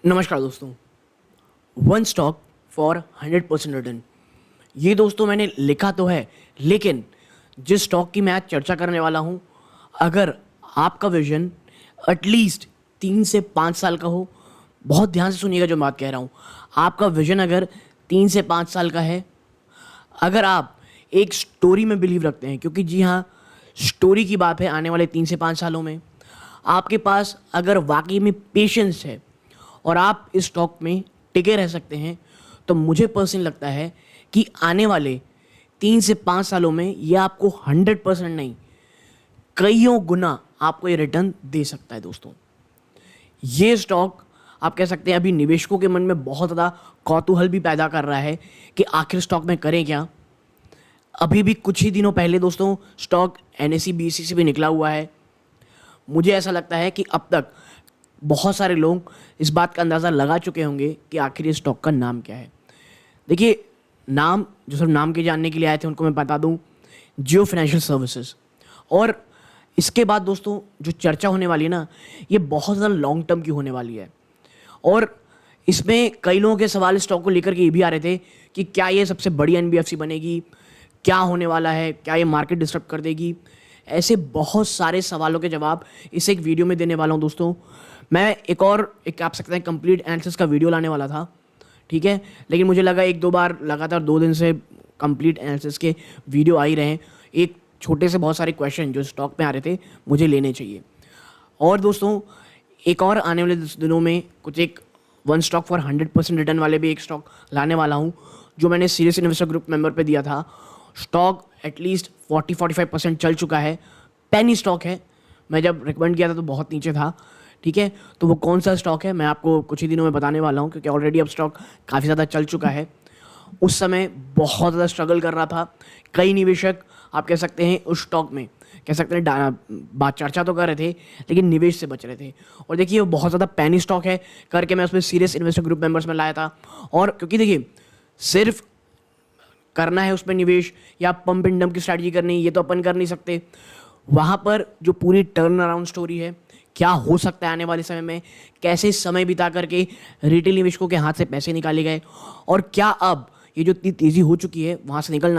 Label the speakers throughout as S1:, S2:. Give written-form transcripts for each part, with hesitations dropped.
S1: नमस्कार दोस्तों। One stock for 100% return, ये दोस्तों मैंने लिखा तो है, लेकिन जिस स्टॉक की मैं आज चर्चा करने वाला हूँ, अगर आपका विजन एटलीस्ट 3 से 5 साल का हो, बहुत ध्यान से सुनिएगा जो मैं बात कह रहा हूँ। आपका विजन अगर 3 से 5 साल का है, अगर आप एक स्टोरी में बिलीव रखते हैं, क्योंकि जी हाँ, स्टोरी की बात है आने वाले 3 से 5 सालों में, आपके पास अगर वाकई में पेशेंस है और आप इस स्टॉक में टिके रह सकते हैं, तो मुझे पर्सनली लगता है कि आने वाले 3 से 5 सालों में ये आपको 100% नहीं, कईयों गुना आपको ये रिटर्न दे सकता है दोस्तों। ये स्टॉक आप कह सकते हैं अभी निवेशकों के मन में बहुत ज़्यादा कौतूहल भी पैदा कर रहा है कि आखिर स्टॉक में करें क्या। अभी भी कुछ ही दिनों पहले दोस्तों स्टॉक एनएसई बीएसई से भी निकला हुआ है। मुझे ऐसा लगता है कि अब तक बहुत सारे लोग इस बात का अंदाज़ा लगा चुके होंगे कि आखिर ये स्टॉक का नाम क्या है। देखिए, नाम जो सब नाम के जानने के लिए आए थे उनको मैं बता दूं, जियो फाइनेंशियल सर्विसेज। और इसके बाद दोस्तों जो चर्चा होने वाली है ना, ये बहुत ज़्यादा लॉन्ग टर्म की होने वाली है। और इसमें कई लोगों के सवाल इस स्टॉक को लेकर के ये भी आ रहे थे कि क्या ये सबसे बड़ी एनबीएफसी बनेगी, क्या होने वाला है, क्या ये मार्केट डिस्टर्ब कर देगी। ऐसे बहुत सारे सवालों के जवाब इस एक वीडियो में देने वाला हूँ दोस्तों। मैं एक आप सकते हैं कंप्लीट आंसर्स का वीडियो लाने वाला था, ठीक है, लेकिन मुझे लगा एक दो बार लगातार 2 दिन से कंप्लीट आंसर्स के वीडियो आ ही रहे हैं, एक छोटे से बहुत सारे क्वेश्चन जो स्टॉक में आ रहे थे मुझे लेने चाहिए। और दोस्तों एक और आने वाले दिनों में कुछ एक वन स्टॉक फॉर 100% रिटर्न वाले भी एक स्टॉक लाने वाला हूँ, जो मैंने सीरियस इन्वेस्टर ग्रुप मेंबर पे दिया था। स्टॉक एटलीस्ट 40-45% चल चुका है, पेनी स्टॉक है। मैं जब रिकमेंड किया था तो बहुत नीचे था, ठीक है। तो वो कौन सा स्टॉक है मैं आपको कुछ ही दिनों में बताने वाला हूँ, क्योंकि ऑलरेडी अब स्टॉक काफ़ी ज़्यादा चल चुका है। उस समय बहुत ज़्यादा स्ट्रगल कर रहा था। कई निवेशक आप कह सकते हैं उस स्टॉक में कह सकते हैं बात चर्चा तो कर रहे थे, लेकिन निवेश से बच रहे थे। और देखिए वो बहुत ज़्यादा पैनी स्टॉक है करके मैं उसमें सीरियस इन्वेस्टर ग्रुप मेंबर्स में लाया था। और क्योंकि देखिए सिर्फ करना है उसमें निवेश या पंप एंड डंप की स्ट्रैटेजी करनी, ये तो अपन कर नहीं सकते। वहाँ पर जो पूरी टर्न अराउंड स्टोरी है, क्या हो सकता है आने वाले समय में, कैसे समय बिता करके रिटेल निवेशकों के हाथ से पैसे निकाले गए, और क्या अब ये जो इतनी तेज़ी हो चुकी है वहाँ से निकल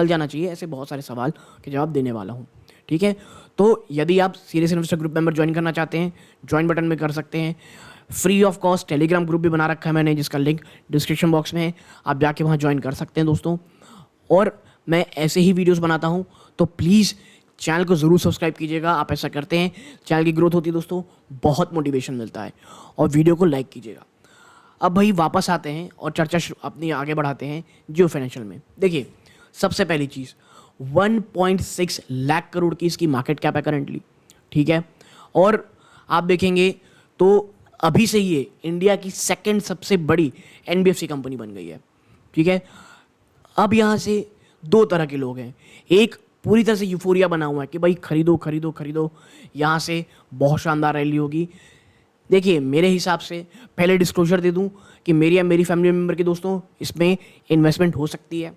S1: जाना चाहिए। ऐसे बहुत सारे सवाल के जवाब देने वाला हूँ, ठीक है। तो यदि आप serious investor group member join करना चाहते हैं, ज्वाइन बटन में कर सकते हैं। Free of cost Telegram group भी बना रखा है मैंने, जिसका लिंक डिस्क्रिप्शन बॉक्स में है, आप जाके वहाँ ज्वाइन कर सकते हैं दोस्तों। और मैं ऐसे ही वीडियोस बनाता हूँ, तो प्लीज़ चैनल को ज़रूर सब्सक्राइब कीजिएगा। आप ऐसा करते हैं चैनल की ग्रोथ होती है दोस्तों, बहुत मोटिवेशन मिलता है। और वीडियो को लाइक कीजिएगा। अब भाई वापस आते हैं और चर्चा अपनी आगे बढ़ाते हैं जियो फाइनेंशियल में। देखिए सबसे पहली चीज़, 1.6 लाख करोड़ की इसकी मार्केट कैप है करंटली, ठीक है। और आप देखेंगे तो अभी से ये इंडिया की सेकंड सबसे बड़ी एनबीएफसी कंपनी बन गई है, ठीक है। अब यहाँ से दो तरह के लोग हैं। एक पूरी तरह से यूफोरिया बना हुआ है कि भाई खरीदो खरीदो खरीदो, यहाँ से बहुत शानदार रैली होगी। देखिए मेरे हिसाब से पहले डिस्क्लोजर दे दूं कि मेरी या मेरी फैमिली मेम्बर के दोस्तों इसमें इन्वेस्टमेंट हो सकती है।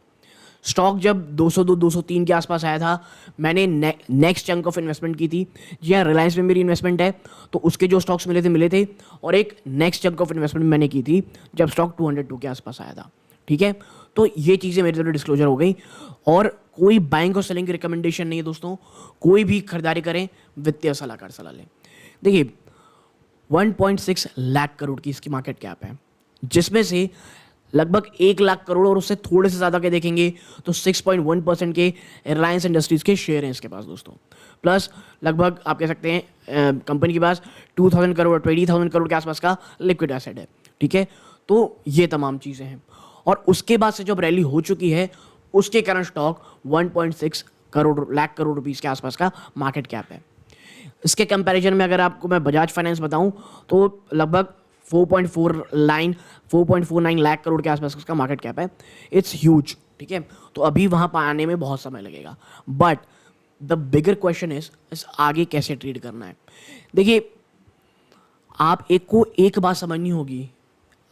S1: स्टॉक जब 202-203 के आसपास आया था, मैंने नेक्स्ट चंक ऑफ इन्वेस्टमेंट की थी। जी हाँ, रिलायंस में मेरी इन्वेस्टमेंट है, तो उसके जो स्टॉक्स मिले थे। और एक नेक्स्ट चंक ऑफ इन्वेस्टमेंट मैंने की थी जब स्टॉक 202 के आसपास आया था, ठीक है। तो ये चीज़ें मेरी तरफ डिस्क्लोजर हो गई। और कोई बाइंग और सेलिंग की रिकमेंडेशन नहीं है दोस्तों। कोई भी खरीदारी करें, वित्तीय सलाहकार सलाह लें। देखिए 1.6 लाख करोड़ की इसकी मार्केट कैप है, जिसमें से लगभग 1 लाख करोड़ और उससे थोड़े से ज़्यादा के देखेंगे तो 6.1% के रिलायंस इंडस्ट्रीज़ के शेयर हैं इसके पास दोस्तों। प्लस लगभग आप कह सकते हैं कंपनी के पास 20,000 करोड़ 20,000 करोड़ के आसपास का लिक्विड एसेट है, ठीक है। तो ये तमाम चीज़ें हैं। और उसके बाद से जब रैली हो चुकी है, उसके कारण स्टॉक 1.6 लाख करोड़ रुपीज़ के आसपास का मार्केट कैप है। इसके कंपैरिजन में अगर आपको मैं बजाज फाइनेंस बताऊं तो लगभग 4.49 लाख करोड़ के आसपास उसका मार्केट कैप है। इट्स ह्यूज, ठीक है। तो अभी वहाँ पर आने में बहुत समय लगेगा, बट द बिगर क्वेश्चन इस आगे कैसे ट्रेड करना है। देखिए आप एक बात समझनी होगी,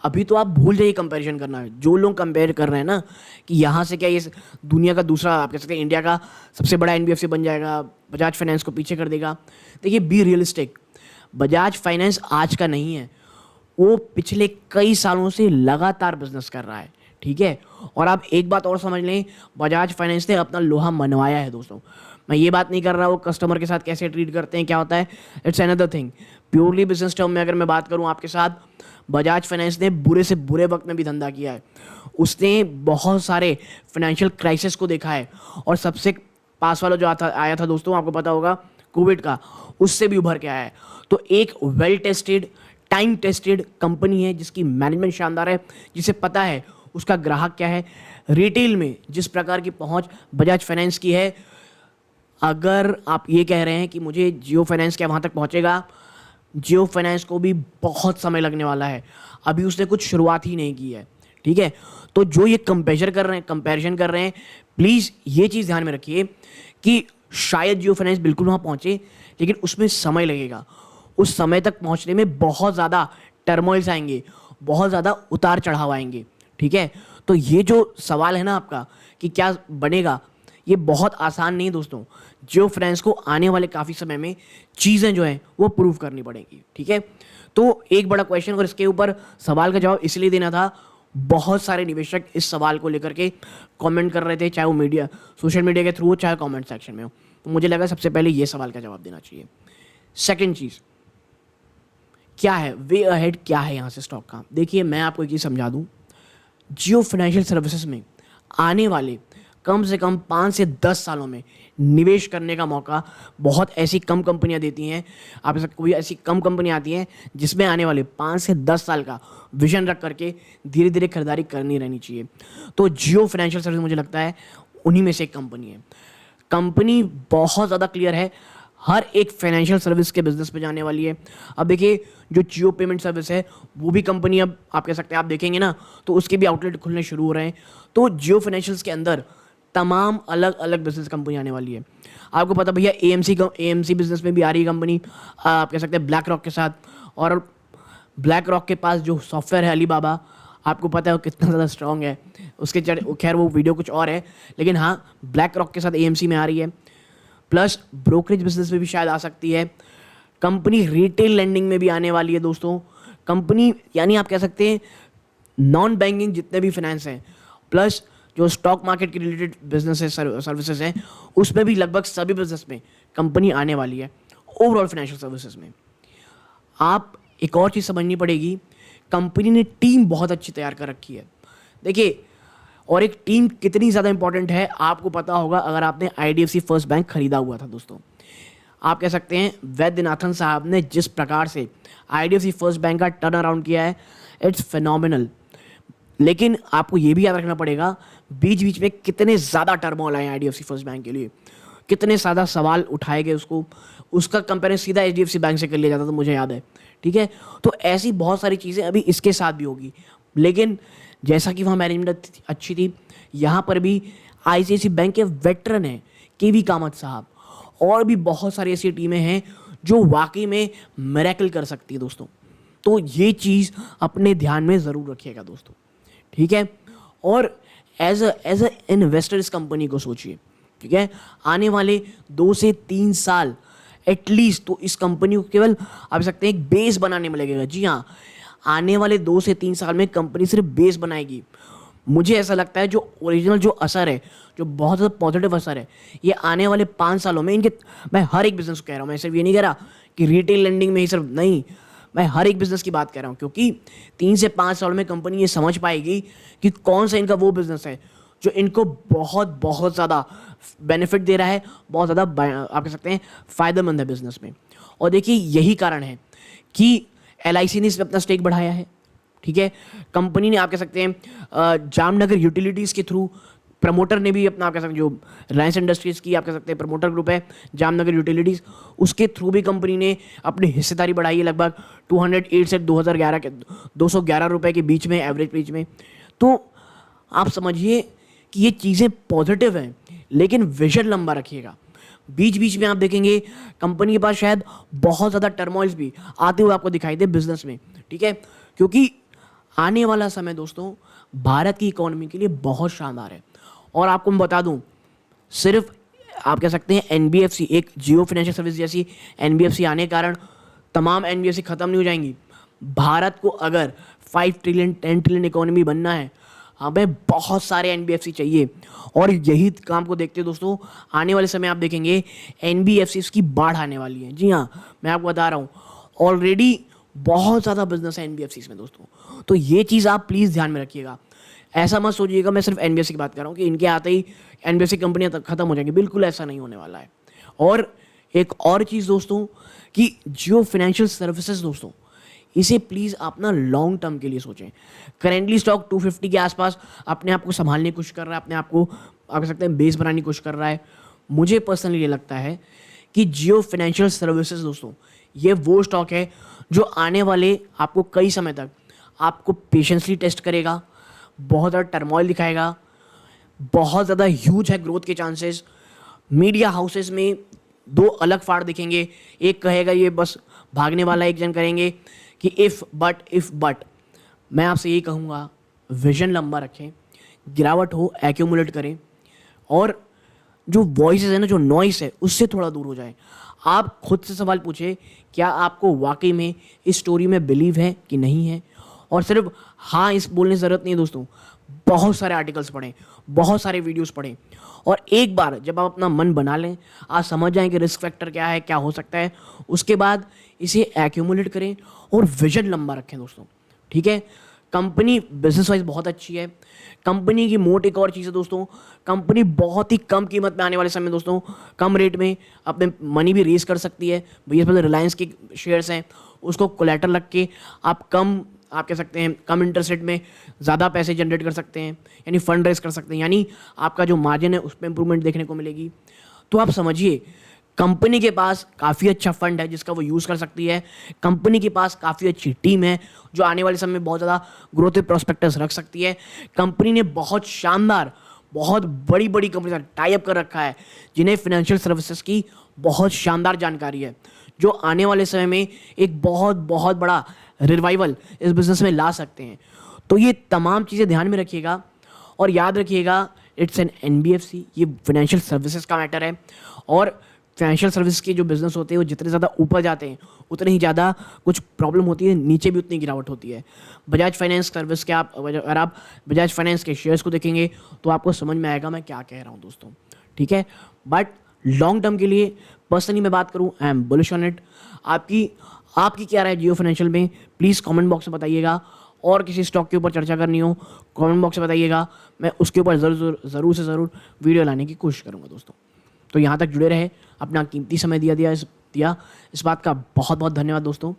S1: अभी तो आप भूल जाइए कंपैरिजन करना है। जो लोग कंपेयर कर रहे हैं ना कि यहाँ से क्या ये दुनिया का दूसरा आप कह सकते हैं इंडिया का सबसे बड़ा एनबीएफसी बन जाएगा, बजाज फाइनेंस को पीछे कर देगा। देखिए बी रियलिस्टिक, बजाज फाइनेंस आज का नहीं है, वो पिछले कई सालों से लगातार बिजनेस कर रहा है, ठीक है। और आप एक बात और समझ लें, बजाज फाइनेंस ने अपना लोहा मनवाया है दोस्तों। मैं ये बात नहीं कर रहा वो कस्टमर के साथ कैसे ट्रीट करते हैं, क्या होता है, it's another thing. Purely business term में अगर मैं बात करूं आपके साथ, बजाज फाइनेंस ने बुरे से बुरे वक्त में भी धंधा किया है। उसने बहुत सारे फाइनेंशियल क्राइसिस को देखा है, और सबसे पास वाला जो आया था दोस्तों, आपको पता होगा, कोविड का, उससे भी उभर के आया है। तो एक well tested, time tested company है जिसकी मैनेजमेंट शानदार है, जिसे पता है उसका ग्राहक क्या है। रिटेल में जिस प्रकार की पहुंच बजाज फाइनेंस की है, अगर आप ये कह रहे हैं कि मुझे जियो फाइनेंस क्या वहाँ तक पहुँचेगा, जियो फाइनेंस को भी बहुत समय लगने वाला है। अभी उसने कुछ शुरुआत ही नहीं की है, ठीक है। तो जो ये कंपैरिजन कर रहे हैं, प्लीज़ ये चीज़ ध्यान में रखिए कि शायद जियो फाइनेंस बिल्कुल वहाँ पहुँचे, लेकिन उसमें समय लगेगा। उस समय तक पहुँचने में बहुत ज़्यादा टर्मोइल्स आएंगे, बहुत ज़्यादा उतार चढ़ाव आएंगे, ठीक है। तो ये जो सवाल है ना आपका कि क्या बनेगा, ये बहुत आसान नहीं दोस्तों। जियो फाइनेंस को आने वाले काफ़ी समय में चीज़ें जो हैं वो प्रूव करनी पड़ेंगी, ठीक है। तो एक बड़ा क्वेश्चन, और इसके ऊपर सवाल का जवाब इसलिए देना था, बहुत सारे निवेशक इस सवाल को लेकर के कमेंट कर रहे थे, चाहे वो सोशल मीडिया के थ्रू हो, चाहे कमेंट सेक्शन में हो। तो मुझे लगा सबसे पहले ये सवाल का जवाब देना चाहिए। सेकंड चीज़ क्या है, वे अहेड क्या है यहाँ से स्टॉक का। देखिए मैं आपको एक चीज़ समझा दूँ, जियो फाइनेंशियल सर्विसेज में आने वाले कम से कम 5 से 10 सालों में निवेश करने का मौका बहुत ऐसी कम कंपनियां देती हैं। आप ऐसा कोई ऐसी कम कंपनी आती हैं जिसमें आने वाले 5 से 10 साल का विजन रख करके धीरे धीरे खरीदारी करनी रहनी चाहिए। तो जियो फाइनेंशियल सर्विस मुझे लगता है उन्हीं में से एक कंपनी है। कंपनी बहुत ज़्यादा क्लियर है, हर एक फाइनेंशियल सर्विस के बिजनेस पे जाने वाली है। अब देखिए जो जियो पेमेंट सर्विस है वो भी कंपनी, अब आप कह सकते हैं, आप देखेंगे ना तो उसके भी आउटलेट खुलने शुरू हो रहे हैं। तो जियो फाइनेंशियल्स के अंदर तमाम अलग अलग बिजनेस कंपनी आने वाली है। आपको पता भैया एएमसी बिजनेस में भी आ रही है कंपनी, आप कह सकते हैं ब्लैक रॉक के साथ। और ब्लैक रॉक के पास जो सॉफ्टवेयर है अलीबाबा, आपको पता है वो कितना ज़्यादा स्ट्रॉन्ग है। उसके खैर वो वीडियो कुछ और है, लेकिन हाँ ब्लैक रॉक के साथ एएमसी में आ रही है। प्लस ब्रोकरेज बिजनेस में भी शायद आ सकती है कंपनी। रिटेल लेंडिंग में भी आने वाली है दोस्तों कंपनी, यानी आप कह सकते हैं नॉन बैंकिंग जितने भी फाइनेंस हैं, प्लस जो स्टॉक मार्केट के रिलेटेड बिजनेस है, सर्विसेज हैं, उसमें भी लगभग सभी बिजनेस में कंपनी आने वाली है। ओवरऑल फाइनेंशियल सर्विसेज में आप एक और चीज़ समझनी पड़ेगी, कंपनी ने टीम बहुत अच्छी तैयार कर रखी है। देखिए, और एक टीम कितनी ज़्यादा इंपॉर्टेंट है आपको पता होगा अगर आपने आईडीएफसी फर्स्ट बैंक खरीदा हुआ था दोस्तों। आप कह सकते हैं वैद्यनाथन साहब ने जिस प्रकार से आईडीएफसी फर्स्ट बैंक का टर्न अराउंड किया है, इट्स फिनोमिनल। लेकिन आपको ये भी याद रखना पड़ेगा बीच बीच में कितने ज़्यादा टर्मोल आए आईडीएफसी फर्स्ट बैंक के लिए, कितने ज़्यादा सवाल उठाए गए, उसका कंपेरिजन सीधा एचडीएफसी बैंक से कर लिया जाता था, मुझे याद है, ठीक है। तो ऐसी बहुत सारी चीज़ें अभी इसके साथ भी होगी। लेकिन जैसा कि वहाँ मैनेजमेंट अच्छी थी, यहाँ पर भी आईसीआईसी बैंक के वेटरन हैं केवी कामत साहब, और भी बहुत सारी ऐसी टीमें हैं जो वाकई में मिरेकल कर सकती है दोस्तों। तो ये चीज़ अपने ध्यान में ज़रूर रखिएगा दोस्तों, ठीक है। और एज अ इन्वेस्टर इस कंपनी को सोचिए, ठीक है। आने वाले 2 से 3 साल एटलीस्ट तो इस कंपनी को केवल आप सकते हैं एक बेस बनाने में लगेगा। जी हाँ, आने वाले 2 से 3 साल में कंपनी सिर्फ बेस बनाएगी। मुझे ऐसा लगता है जो ओरिजिनल जो असर है, जो बहुत ज़्यादा पॉजिटिव असर है, ये आने वाले 5 सालों में इनके, मैं हर एक बिजनेस को कह रहा हूँ, मैं सिर्फ ये नहीं कह रहा कि रिटेल लेंडिंग में ही सिर्फ नहीं, मैं हर एक बिजनेस की बात कर रहा हूँ। क्योंकि 3 से 5 साल में कंपनी ये समझ पाएगी कि कौन सा इनका वो बिजनेस है जो इनको बहुत बहुत ज़्यादा बेनिफिट दे रहा है, बहुत ज़्यादा आप कह सकते हैं फ़ायदेमंद है बिजनेस में। और देखिए यही कारण है कि एलआईसी ने इसमें अपना स्टेक बढ़ाया है, ठीक है। कंपनी ने आप कह सकते हैं जामनगर यूटिलिटीज़ के थ्रू, प्रमोटर ने भी अपना आप कह सकते हैं जो रिलायंस इंडस्ट्रीज़ की आप कह सकते हैं प्रमोटर ग्रुप है जामनगर यूटिलिटीज़, उसके थ्रू भी कंपनी ने अपनी हिस्सेदारी बढ़ाई है लगभग 208 से 2011 के 211 रुपये के बीच में, एवरेज बीच में। तो आप समझिए कि ये चीज़ें पॉजिटिव हैं, लेकिन विजन लंबा रखिएगा। बीच बीच में आप देखेंगे कंपनी के पास शायद बहुत ज़्यादा टर्मोइल्स भी आते हुए आपको दिखाई दे बिजनेस में, ठीक है। क्योंकि आने वाला समय दोस्तों भारत की इकोनॉमी के लिए बहुत शानदार है। और आपको मैं बता दूं, सिर्फ आप कह सकते हैं एनबीएफसी, एक जियो फाइनेंशियल सर्विस जैसी एनबीएफसी आने के कारण तमाम एनबीएफसी ख़त्म नहीं हो जाएंगी। भारत को अगर 5 ट्रिलियन 10 ट्रिलियन इकोनॉमी बनना है, हमें बहुत सारे एनबीएफसी चाहिए। और यही काम को देखते दोस्तों आने वाले समय आप देखेंगे एनबीएफसी की बाढ़ आने वाली है। जी हाँ, मैं आपको बता रहा हूँ, ऑलरेडी बहुत ज़्यादा बिजनेस है एनबीएफसी में दोस्तों। तो ये चीज़ आप प्लीज़ ध्यान में रखिएगा। ऐसा मत सोचिएगा मैं सिर्फ एनबीएफसी की बात कर रहा हूँ कि इनके आते ही एनबीएफसी कंपनियां खत्म हो जाएंगी, बिल्कुल ऐसा नहीं होने वाला है। और एक और चीज़ दोस्तों कि जियो फाइनेंशियल सर्विसेज दोस्तों, इसे प्लीज़ आप ना लॉन्ग टर्म के लिए सोचें। करेंटली स्टॉक 250 के आसपास अपने आप को संभालने की कोशिश कर रहा है, अपने आप को आप कह सकते हैं बेस बनाने की कोशिश कर रहा है। मुझे पर्सनली ये लगता है कि जियो फाइनेंशियल सर्विसेज दोस्तों, ये वो स्टॉक है जो आने वाले आपको कई समय तक आपको पेशेंसली टेस्ट करेगा, बहुत ज़्यादा टर्मोइल दिखाएगा, बहुत ज़्यादा ह्यूज है ग्रोथ के चांसेस। मीडिया हाउसेस में दो अलग फाड़ दिखेंगे, एक कहेगा ये बस भागने वाला, एक जन करेंगे कि इफ़ बट। मैं आपसे यही कहूँगा, विजन लंबा रखें, गिरावट हो एक्यूमुलेट करें, और जो वॉइसेस है ना, जो नॉइस है, उससे थोड़ा दूर हो जाए। आप खुद से सवाल पूछे, क्या आपको वाकई में इस स्टोरी में बिलीव है कि नहीं है। और सिर्फ हाँ इस बोलने की ज़रूरत नहीं है दोस्तों, बहुत सारे आर्टिकल्स पढ़ें, बहुत सारे वीडियोस पढ़ें, और एक बार जब आप अपना मन बना लें, आप समझ जाएं कि रिस्क फैक्टर क्या है, क्या हो सकता है, उसके बाद इसे एक्यूमुलेट करें और विजन लंबा रखें दोस्तों। ठीक है, कंपनी बिजनेस वाइज बहुत अच्छी है। कंपनी की मोट एक और चीज़ है दोस्तों, कंपनी बहुत ही कम कीमत में आने वाले समय दोस्तों कम रेट में अपने मनी भी रेज कर सकती है। भैया पहले रिलायंस के शेयर्स हैं, उसको कोलेटर रख के आप कह सकते हैं कम इंटरेस्ट रेट में ज़्यादा पैसे जनरेट कर सकते हैं, यानी फंड रेज कर सकते हैं, यानी आपका जो मार्जिन है उस पर इंप्रूवमेंट देखने को मिलेगी। तो आप समझिए कंपनी के पास काफ़ी अच्छा फंड है जिसका वो यूज़ कर सकती है। कंपनी के पास काफ़ी अच्छी टीम है जो आने वाले समय में बहुत ज़्यादा ग्रोथ प्रोस्पेक्टस रख सकती है। कंपनी ने बहुत शानदार, बहुत बड़ी बड़ी कंपनी से टाई अप कर रखा है जिन्हें फाइनेंशियल सर्विसेज की बहुत शानदार जानकारी है, जो आने वाले समय में एक बहुत बहुत बड़ा रिवाइवल इस बिज़नेस में ला सकते हैं। तो ये तमाम चीज़ें ध्यान में रखिएगा और याद रखिएगा, इट्स एन एनबीएफसी, ये फाइनेंशियल सर्विसेज का मैटर है। और फाइनेंशियल सर्विस के जो बिज़नेस होते हैं वो जितने ज़्यादा ऊपर जाते हैं उतने ही ज़्यादा कुछ प्रॉब्लम होती है, नीचे भी उतनी गिरावट होती है। बजाज फाइनेंस सर्विस के अगर आप बजाज फाइनेंस के शेयर्स को देखेंगे तो आपको समझ में आएगा मैं क्या कह रहा हूँ दोस्तों। ठीक है, बट लॉन्ग टर्म के लिए पर्सनली मैं बात करूँ, I am bullish on it. आपकी क्या राय जियो फाइनेंशियल में, प्लीज़ कमेंट बॉक्स में बताइएगा। और किसी स्टॉक के ऊपर चर्चा करनी हो कमेंट बॉक्स में बताइएगा, मैं उसके ऊपर ज़रूर से ज़रूर वीडियो लाने की कोशिश करूँगा दोस्तों। तो यहाँ तक जुड़े रहे, अपना कीमती समय दिया इस बात का बहुत बहुत धन्यवाद दोस्तों।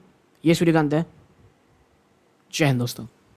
S1: ये सूर्यकांत है, जय हिंद दोस्तों।